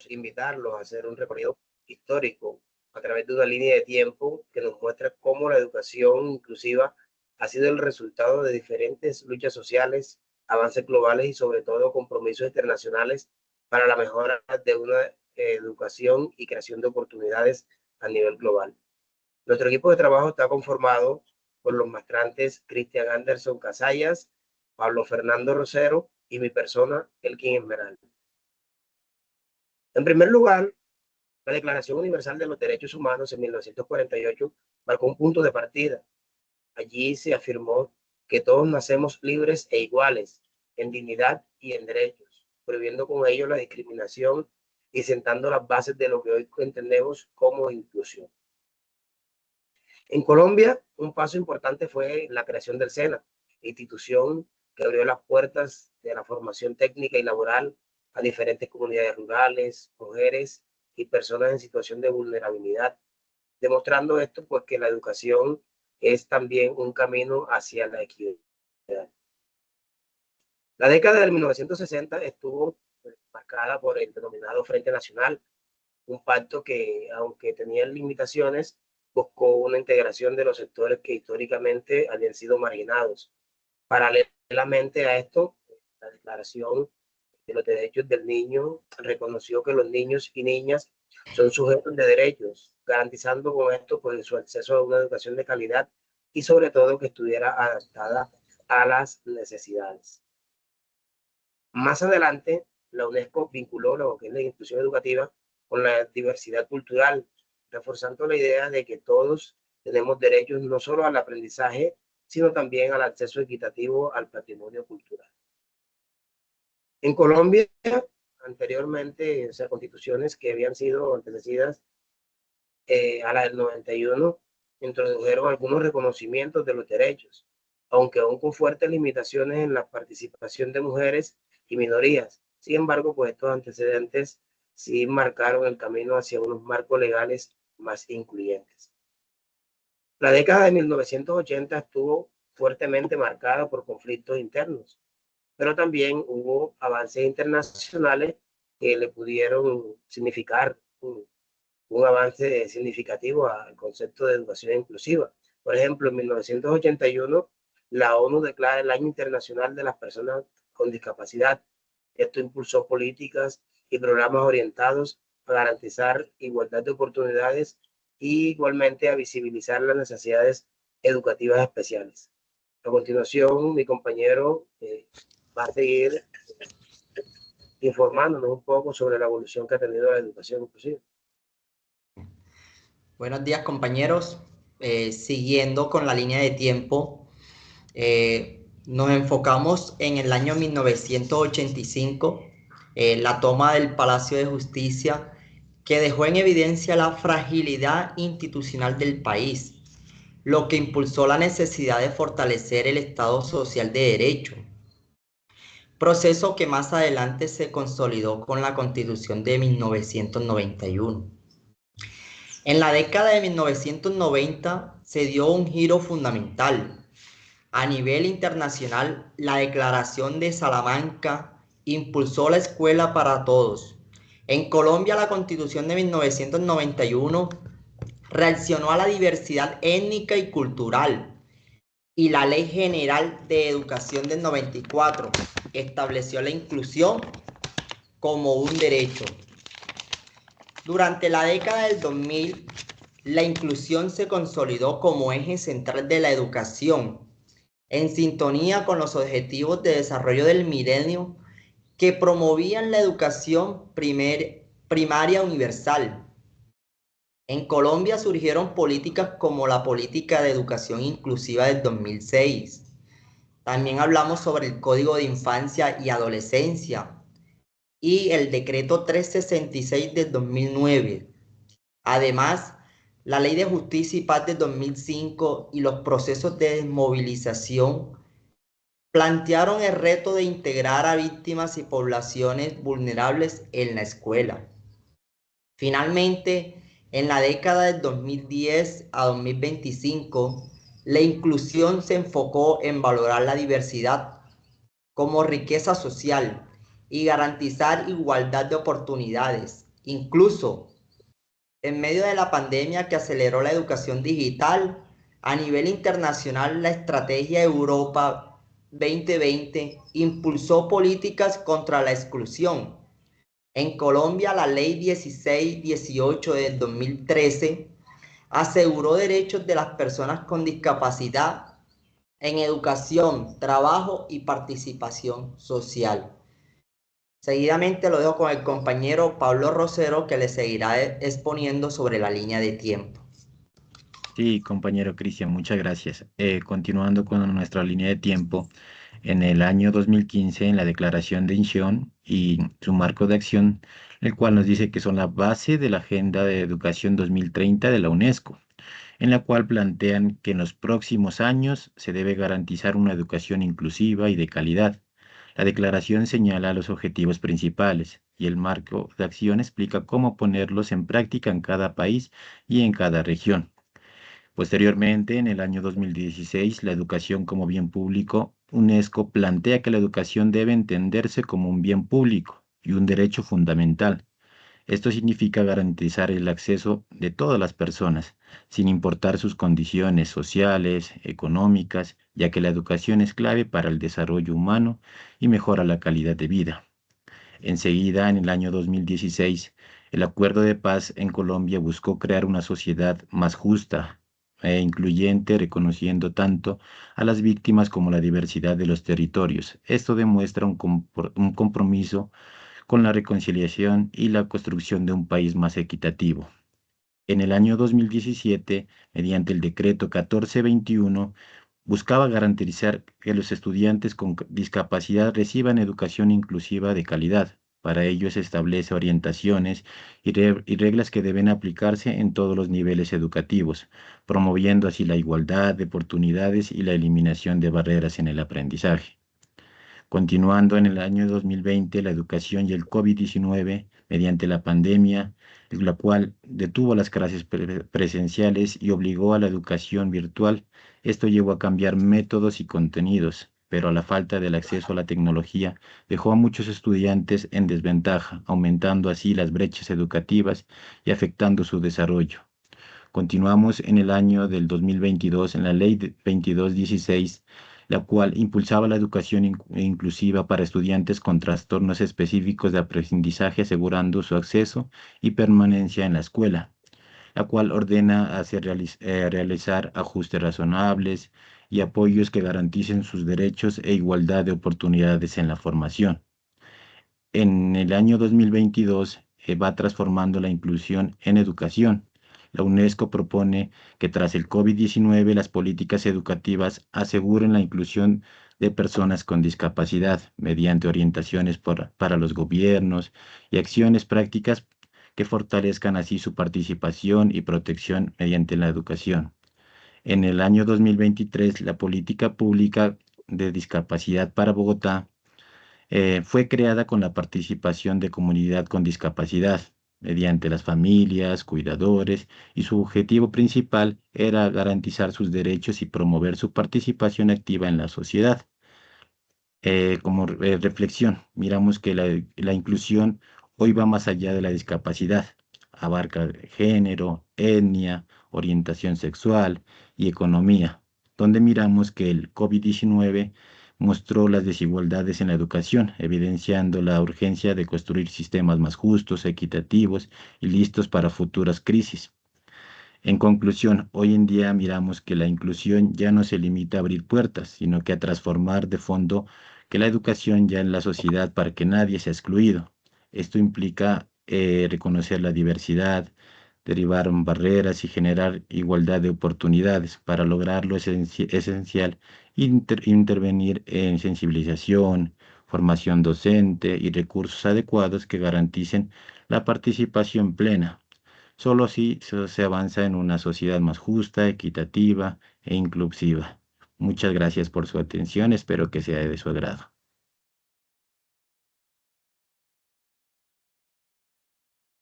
invitarlos a hacer un recorrido histórico a través de una línea de tiempo que nos muestra cómo la educación inclusiva ha sido el resultado de diferentes luchas sociales, avances globales y sobre todo compromisos internacionales para la mejora de una educación y creación de oportunidades a nivel global. Nuestro equipo de trabajo está conformado por los maestrantes Cristian Anderson Casallas, Pablo Fernando Rosero y mi persona, Elkin Esmeralda. En primer lugar, la Declaración Universal de los Derechos Humanos en 1948 marcó un punto de partida. Allí se afirmó que todos nacemos libres e iguales en dignidad y en derechos, prohibiendo con ello la discriminación y sentando las bases de lo que hoy entendemos como inclusión. En Colombia, un paso importante fue la creación del SENA, institución que abrió las puertas de la formación técnica y laboral a diferentes comunidades rurales, mujeres y personas en situación de vulnerabilidad, demostrando esto pues que la educación es también un camino hacia la equidad. La década de 1960 estuvo marcada por el denominado Frente Nacional, un pacto que, aunque tenía limitaciones, buscó una integración de los sectores que históricamente habían sido marginados. Paralelamente a esto, la Declaración de los Derechos del Niño reconoció que los niños y niñas son sujetos de derechos, garantizando con esto pues, su acceso a una educación de calidad y sobre todo que estuviera adaptada a las necesidades. Más adelante, la UNESCO vinculó lo que es la inclusión educativa con la diversidad cultural, reforzando la idea de que todos tenemos derechos no solo al aprendizaje, sino también al acceso equitativo al patrimonio cultural. En Colombia, anteriormente, o sea, constituciones que habían sido antecedidas a la del 91, introdujeron algunos reconocimientos de los derechos, aunque aún con fuertes limitaciones en la participación de mujeres y minorías. Sin embargo, pues estos antecedentes sí marcaron el camino hacia unos marcos legales más incluyentes. La década de 1980 estuvo fuertemente marcada por conflictos internos, pero también hubo avances internacionales que le pudieron significar un avance significativo al concepto de educación inclusiva. Por ejemplo, en 1981, la ONU declara el Año Internacional de las Personas con Discapacidad. Esto impulsó políticas y programas orientados a garantizar igualdad de oportunidades y igualmente a visibilizar las necesidades educativas especiales. A continuación, mi compañero va a seguir informándonos un poco sobre la evolución que ha tenido la educación inclusiva. Buenos días, compañeros. Siguiendo con la línea de tiempo, nos enfocamos en el año 1985, la toma del Palacio de Justicia, que dejó en evidencia la fragilidad institucional del país, lo que impulsó la necesidad de fortalecer el Estado social de derecho, proceso que más adelante se consolidó con la Constitución de 1991. En la década de 1990 se dio un giro fundamental. A nivel internacional, la Declaración de Salamanca impulsó la escuela para todos. En Colombia, la Constitución de 1991 reaccionó a la diversidad étnica y cultural, y la Ley General de Educación del 94 estableció la inclusión como un derecho. Durante la década del 2000, la inclusión se consolidó como eje central de la educación, en sintonía con los objetivos de desarrollo del milenio que promovían la educación primaria universal. En Colombia surgieron políticas como la Política de Educación Inclusiva del 2006. También hablamos sobre el Código de Infancia y Adolescencia y el Decreto 366 del 2009. Además, la Ley de Justicia y Paz de 2005 y los procesos de desmovilización plantearon el reto de integrar a víctimas y poblaciones vulnerables en la escuela. Finalmente, en la década del 2010 a 2025, la inclusión se enfocó en valorar la diversidad como riqueza social y garantizar igualdad de oportunidades Incluso en medio de la pandemia que aceleró la educación digital, a nivel internacional la estrategia Europa 2020 impulsó políticas contra la exclusión. En Colombia, la ley 1618 del 2013 aseguró derechos de las personas con discapacidad en educación, trabajo y participación social. Seguidamente lo dejo con el compañero Pablo Rosero, que le seguirá exponiendo sobre la línea de tiempo. Sí, compañero Cristian, muchas gracias. Continuando con nuestra línea de tiempo, en el año 2015, en la Declaración de Incheon y su marco de acción, el cual nos dice que son la base de la Agenda de Educación 2030 de la UNESCO, en la cual plantean que en los próximos años se debe garantizar una educación inclusiva y de calidad. La declaración señala los objetivos principales y el marco de acción explica cómo ponerlos en práctica en cada país y en cada región. Posteriormente, en el año 2016, la educación como bien público, UNESCO plantea que la educación debe entenderse como un bien público y un derecho fundamental. Esto significa garantizar el acceso de todas las personas, sin importar sus condiciones sociales, económicas, ya que la educación es clave para el desarrollo humano y mejora la calidad de vida. Enseguida, en el año 2016, el Acuerdo de Paz en Colombia buscó crear una sociedad más justa e incluyente, reconociendo tanto a las víctimas como la diversidad de los territorios. Esto demuestra un compromiso con la reconciliación y la construcción de un país más equitativo. En el año 2017, mediante el decreto 1421, buscaba garantizar que los estudiantes con discapacidad reciban educación inclusiva de calidad. Para ello se establece orientaciones y reglas que deben aplicarse en todos los niveles educativos, promoviendo así la igualdad de oportunidades y la eliminación de barreras en el aprendizaje. Continuando en el año 2020, la educación y el COVID-19, mediante la pandemia, la cual detuvo las clases presenciales y obligó a la educación virtual. Esto llevó a cambiar métodos y contenidos, pero la falta del acceso a la tecnología dejó a muchos estudiantes en desventaja, aumentando así las brechas educativas y afectando su desarrollo. Continuamos en el año del 2022 en la Ley 2216, la cual impulsaba la educación inclusiva para estudiantes con trastornos específicos de aprendizaje, asegurando su acceso y permanencia en la escuela, la cual ordena realizar ajustes razonables y apoyos que garanticen sus derechos e igualdad de oportunidades en la formación. En el año 2022 va transformando la inclusión en educación. La UNESCO propone que tras el COVID-19 las políticas educativas aseguren la inclusión de personas con discapacidad mediante orientaciones para los gobiernos y acciones prácticas que fortalezcan así su participación y protección mediante la educación. En el año 2023, la política pública de discapacidad para Bogotá fue creada con la participación de comunidad con discapacidad, mediante las familias, cuidadores, y su objetivo principal era garantizar sus derechos y promover su participación activa en la sociedad. Como reflexión, miramos que la inclusión hoy va más allá de la discapacidad, abarca género, etnia, orientación sexual y economía, donde miramos que el COVID-19 mostró las desigualdades en la educación, evidenciando la urgencia de construir sistemas más justos, equitativos y listos para futuras crisis. En conclusión, hoy en día miramos que la inclusión ya no se limita a abrir puertas, sino que a transformar de fondo que la educación ya en la sociedad para que nadie sea excluido. Esto implica reconocer la diversidad, derribar barreras y generar igualdad de oportunidades. Para lograrlo es esencial intervenir en sensibilización, formación docente y recursos adecuados que garanticen la participación plena. Solo así se avanza en una sociedad más justa, equitativa e inclusiva. Muchas gracias por su atención, espero que sea de su agrado.